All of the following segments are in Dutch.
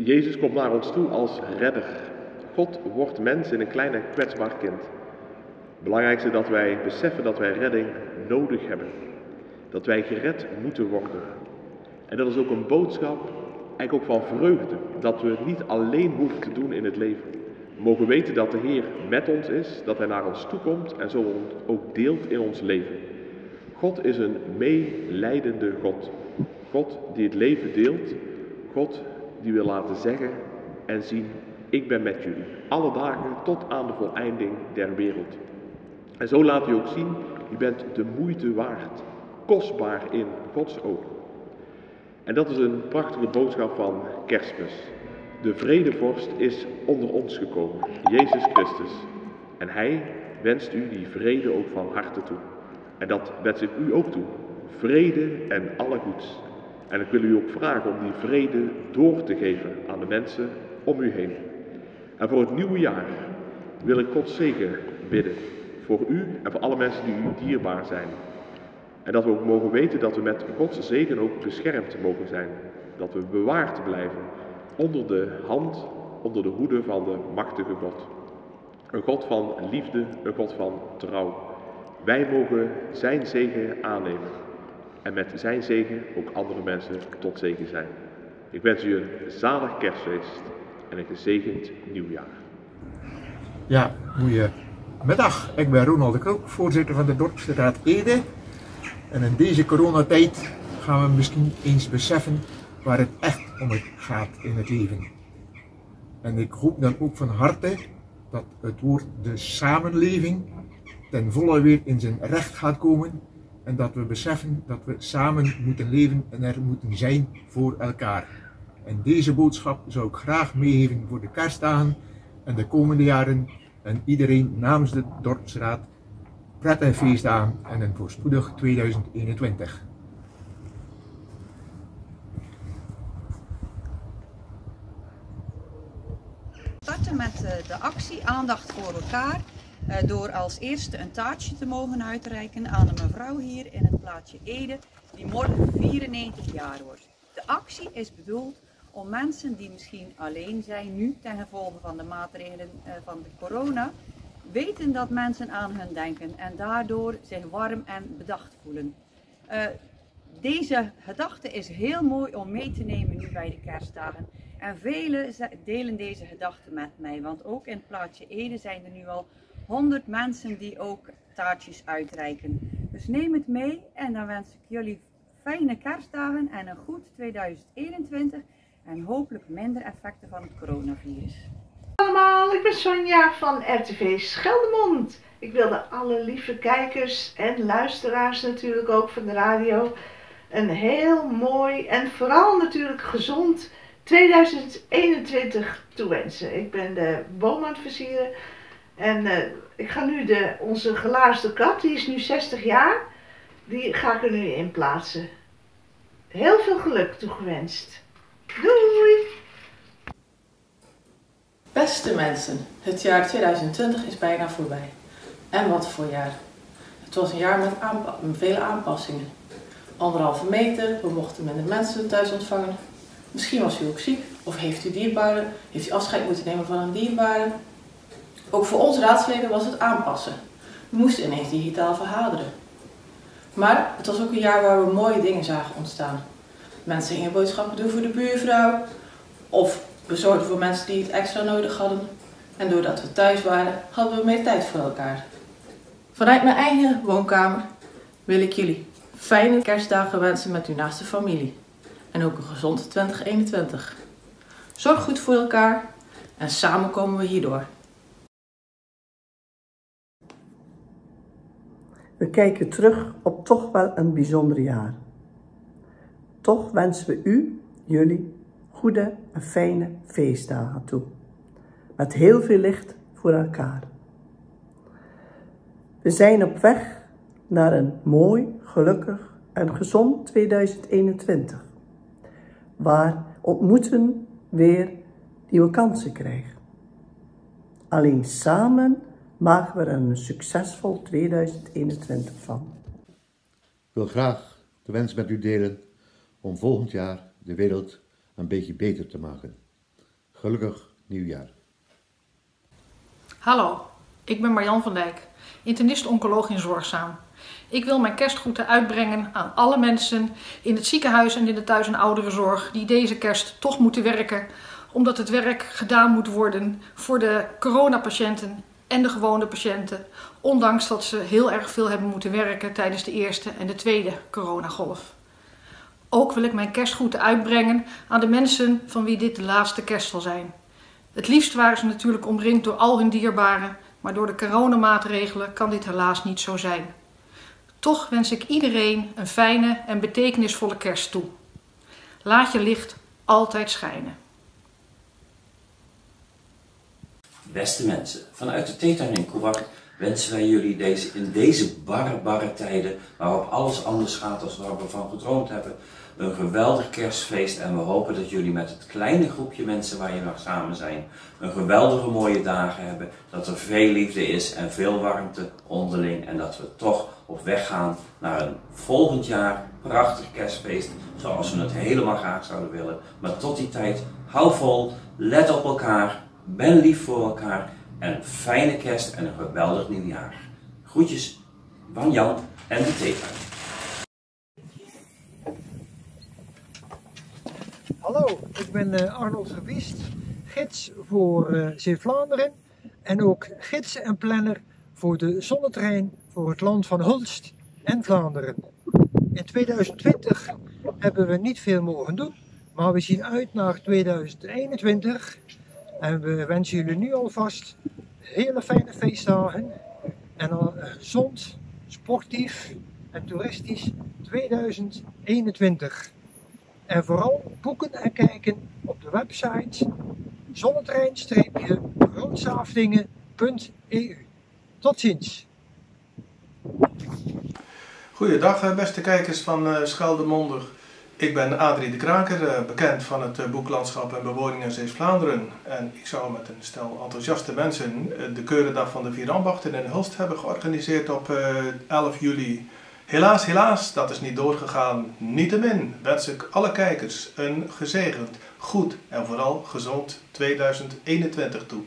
Jezus komt naar ons toe als redder. God wordt mens in een klein en kwetsbaar kind. Het belangrijkste is dat wij beseffen dat wij redding nodig hebben. Dat wij gered moeten worden. En dat is ook een boodschap, eigenlijk ook van vreugde. Dat we het niet alleen hoeven te doen in het leven. We mogen weten dat de Heer met ons is, dat Hij naar ons toe komt en zo ook deelt in ons leven. God is een meelijdende God. God die het leven deelt. God die wil laten zeggen en zien, ik ben met jullie. Alle dagen tot aan de voleinding der wereld. En zo laat hij ook zien, je bent de moeite waard. Kostbaar in Gods ogen. En dat is een prachtige boodschap van Kerstmis. De vredevorst is onder ons gekomen, Jezus Christus. En Hij wenst u die vrede ook van harte toe. En dat wens ik u ook toe. Vrede en alle goeds. En ik wil u ook vragen om die vrede door te geven aan de mensen om u heen. En voor het nieuwe jaar wil ik Gods zegen bidden. Voor u en voor alle mensen die u dierbaar zijn. En dat we ook mogen weten dat we met Gods zegen ook beschermd mogen zijn. Dat we bewaard blijven onder de hand, onder de hoede van de machtige God. Een God van liefde, een God van trouw. Wij mogen zijn zegen aannemen. En met zijn zegen ook andere mensen tot zegen zijn. Ik wens u een zalig kerstfeest en een gezegend nieuwjaar. Ja, goedemiddag. Ik ben Ronald de Krook, voorzitter van de Dorpsraad Ede. En in deze coronatijd gaan we misschien eens beseffen waar het echt om gaat in het leven. En ik hoop dan ook van harte dat het woord de samenleving ten volle weer in zijn recht gaat komen. En dat we beseffen dat we samen moeten leven en er moeten zijn voor elkaar. En deze boodschap zou ik graag meegeven voor de kerstdagen en de komende jaren. En iedereen namens de Dorpsraad prettige feestdagen en een voorspoedig 2021. Starten met de actie Aandacht voor elkaar. Door als eerste een taartje te mogen uitreiken aan een mevrouw hier in het plaatsje Ede, die morgen 94 jaar wordt. De actie is bedoeld om mensen die misschien alleen zijn nu ten gevolge van de maatregelen van de corona, weten dat mensen aan hen denken en daardoor zich warm en bedacht voelen. Deze gedachte is heel mooi om mee te nemen nu bij de kerstdagen. En velen delen deze gedachte met mij, want ook in het plaatsje Ede zijn er nu al 100 mensen die ook taartjes uitreiken. Dus neem het mee en dan wens ik jullie fijne kerstdagen en een goed 2021 en hopelijk minder effecten van het coronavirus. Allemaal, ik ben Sonja van RTV Scheldemond. Ik wilde alle lieve kijkers en luisteraars natuurlijk ook van de radio een heel mooi en vooral natuurlijk gezond 2021 toewensen. Ik ben de boom aan het versieren en ik ga nu onze gelaarsde kat, die is nu 60 jaar, die ga ik er nu in plaatsen. Heel veel geluk toegewenst. Doei! Beste mensen, het jaar 2020 is bijna voorbij. En wat voor jaar. Het was een jaar met vele aanpassingen. 1,5 meter, we mochten minder mensen thuis ontvangen. Misschien was u ook ziek of heeft u dierbaren, heeft u afscheid moeten nemen van een dierbare. Ook voor ons raadsleden was het aanpassen. We moesten ineens digitaal vergaderen. Maar het was ook een jaar waar we mooie dingen zagen ontstaan. Mensen gingen boodschappen doen voor de buurvrouw of we zorgden voor mensen die het extra nodig hadden. En doordat we thuis waren, hadden we meer tijd voor elkaar. Vanuit mijn eigen woonkamer wil ik jullie fijne kerstdagen wensen met uw naaste familie. En ook een gezond 2021. Zorg goed voor elkaar en samen komen we hierdoor. We kijken terug op toch wel een bijzonder jaar. Toch wensen we jullie goede en fijne feestdagen toe. Met heel veel licht voor elkaar. We zijn op weg naar een mooi, gelukkig en gezond 2021. Waar ontmoeten weer nieuwe kansen krijgen. Alleen samen maken we er een succesvol 2021 van. Ik wil graag de wens met u delen om volgend jaar de wereld een beetje beter te maken. Gelukkig nieuwjaar. Hallo, ik ben Marjan van Dijk, internist-oncoloog in Zorgzaam. Ik wil mijn kerstgroeten uitbrengen aan alle mensen in het ziekenhuis en in de thuis- en ouderenzorg die deze kerst toch moeten werken, omdat het werk gedaan moet worden voor de coronapatiënten en de gewone patiënten, ondanks dat ze heel erg veel hebben moeten werken tijdens de eerste en de tweede coronagolf. Ook wil ik mijn kerstgroeten uitbrengen aan de mensen van wie dit de laatste kerst zal zijn. Het liefst waren ze natuurlijk omringd door al hun dierbaren, maar door de coronamaatregelen kan dit helaas niet zo zijn. Toch wens ik iedereen een fijne en betekenisvolle kerst toe. Laat je licht altijd schijnen. Beste mensen, vanuit de Theetuin in Koewak wensen wij jullie in deze barre tijden, waarop alles anders gaat dan waar we van gedroomd hebben, een geweldig kerstfeest. En we hopen dat jullie met het kleine groepje mensen waar je nog samen zijn, een geweldige mooie dagen hebben. Dat er veel liefde is en veel warmte onderling. En dat we toch op weg gaan naar een volgend jaar prachtig kerstfeest, zoals we het helemaal graag zouden willen. Maar tot die tijd, hou vol, let op elkaar, ben lief voor elkaar en een fijne kerst en een geweldig nieuwjaar. Groetjes van Jan en de Theetuin. Hallo, ik ben Arnold Gewiest, gids voor Zeeuws-Vlaanderen en ook gids en planner voor de zonnetrein voor het land van Hulst en Vlaanderen. In 2020 hebben we niet veel mogen doen, maar we zien uit naar 2021 en we wensen jullie nu alvast hele fijne feestdagen en een gezond, sportief en toeristisch 2021. En vooral boeken en kijken op de website zonnetrein-roodsaafdingen.eu. Tot ziens! Goeiedag beste kijkers van Scheldemonder. Ik ben Adrie de Kraker, bekend van het boek Landschap en Bewoning in Zeeuws-Vlaanderen. En ik zou met een stel enthousiaste mensen de Keurendag van de Vier Ambachten in Hulst hebben georganiseerd op 11 juli. Helaas, dat is niet doorgegaan. Niettemin wens ik alle kijkers een gezegend, goed en vooral gezond 2021 toe.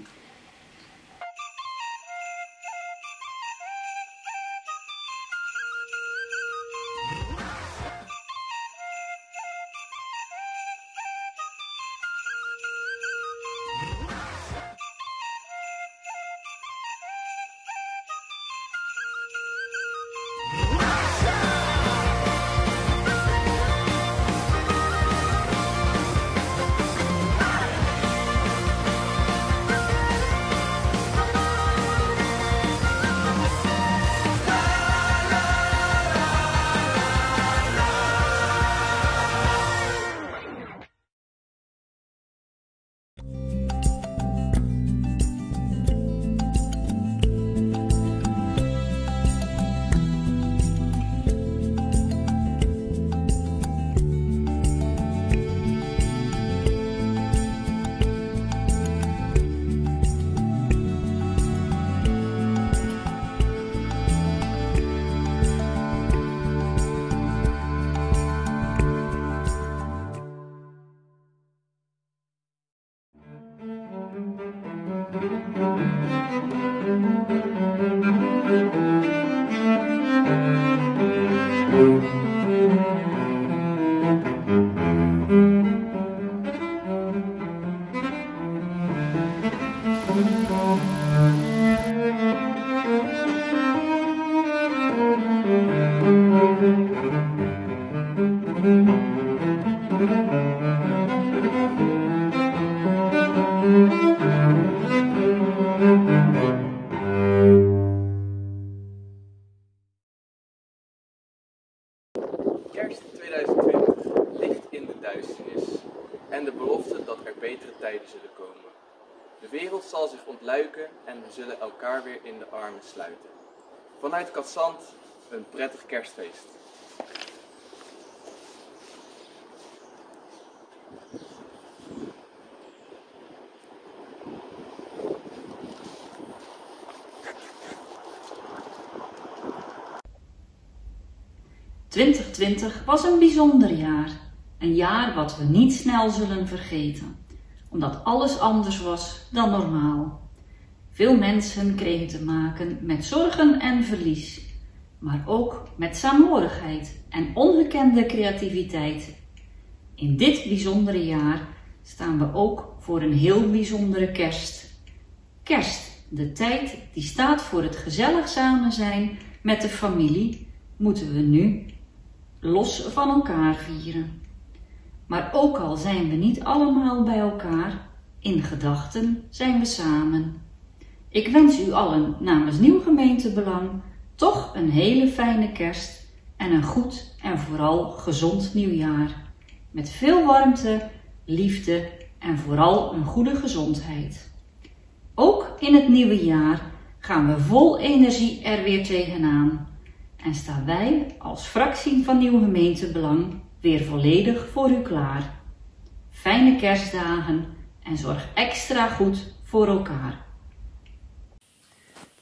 Kerst 2020 ligt in de duisternis en de belofte dat er betere tijden zullen komen. De wereld zal zich ontluiken en we zullen elkaar weer in de armen sluiten. Vanuit Katzand een prettig kerstfeest. ...2020 was een bijzonder jaar. Een jaar wat we niet snel zullen vergeten. omdat alles anders was dan normaal. Veel mensen kregen te maken met zorgen en verlies, maar ook met saamhorigheid en ongekende creativiteit. In dit bijzondere jaar staan we ook voor een heel bijzondere kerst. Kerst, de tijd die staat voor het gezellig samen zijn met de familie, moeten we nu los van elkaar vieren. Maar ook al zijn we niet allemaal bij elkaar, in gedachten zijn we samen. Ik wens u allen namens Nieuw Gemeentebelang toch een hele fijne kerst en een goed en vooral gezond nieuwjaar. Met veel warmte, liefde en vooral een goede gezondheid. Ook in het nieuwe jaar gaan we vol energie er weer tegenaan. En staan wij als fractie van Nieuw Gemeentebelang weer volledig voor u klaar. Fijne kerstdagen en zorg extra goed voor elkaar.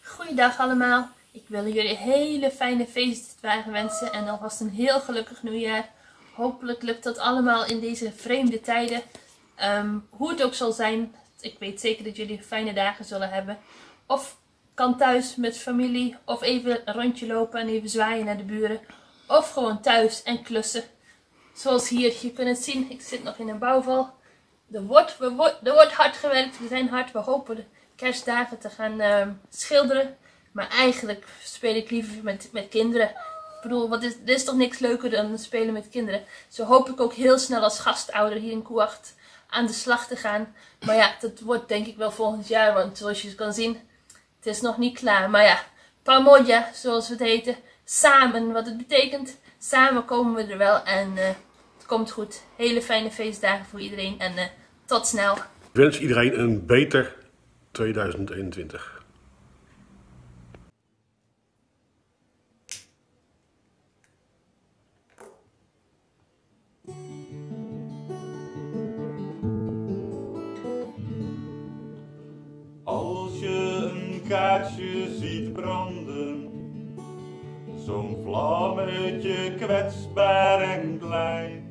Goeiedag allemaal. Ik wil jullie hele fijne feestdagen wensen en alvast een heel gelukkig nieuwjaar. Hopelijk lukt dat allemaal in deze vreemde tijden. Hoe het ook zal zijn, ik weet zeker dat jullie fijne dagen zullen hebben. Of kan thuis met familie, of even een rondje lopen en even zwaaien naar de buren. Of gewoon thuis en klussen. Zoals hier, je kunt het zien, ik zit nog in een bouwval. Er wordt hard gewerkt, we zijn hard, we hopen de kerstdagen te gaan schilderen. Maar eigenlijk speel ik liever met kinderen. Ik bedoel, er is toch niks leuker dan spelen met kinderen. Zo hoop ik ook heel snel als gastouder hier in Koewacht aan de slag te gaan. Maar ja, dat wordt denk ik wel volgend jaar, want zoals je kan zien, het is nog niet klaar. Maar ja, Pamoja, zoals we het heten, samen, wat het betekent. Samen komen we er wel en het komt goed. Hele fijne feestdagen voor iedereen en tot snel. Ik wens iedereen een beter 2021. Als je een kaartje ziet branden, zo'n vlammetje kwetsbaar en klein,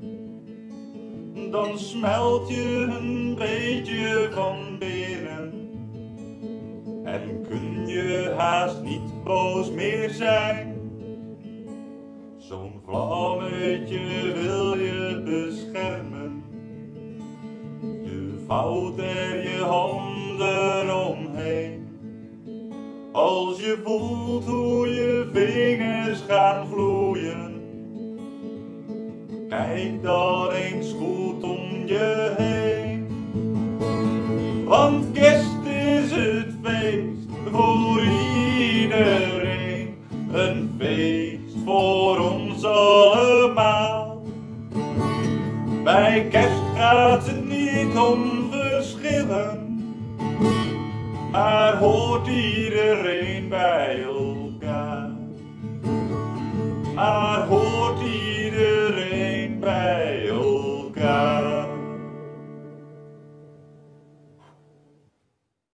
dan smelt je een beetje van binnen en kun je haast niet boos meer zijn. Zo'n vlammetje wil je beschermen, je vouwt er je handen omheen. Als je voelt hoe je vingers gaan gloeien, kijk dan eens goed om je heen. Want kerst is het feest voor iedereen, een feest voor ons allemaal. Bij kerst gaat het niet om verschillen, maar hoort iedereen bij elkaar. Maar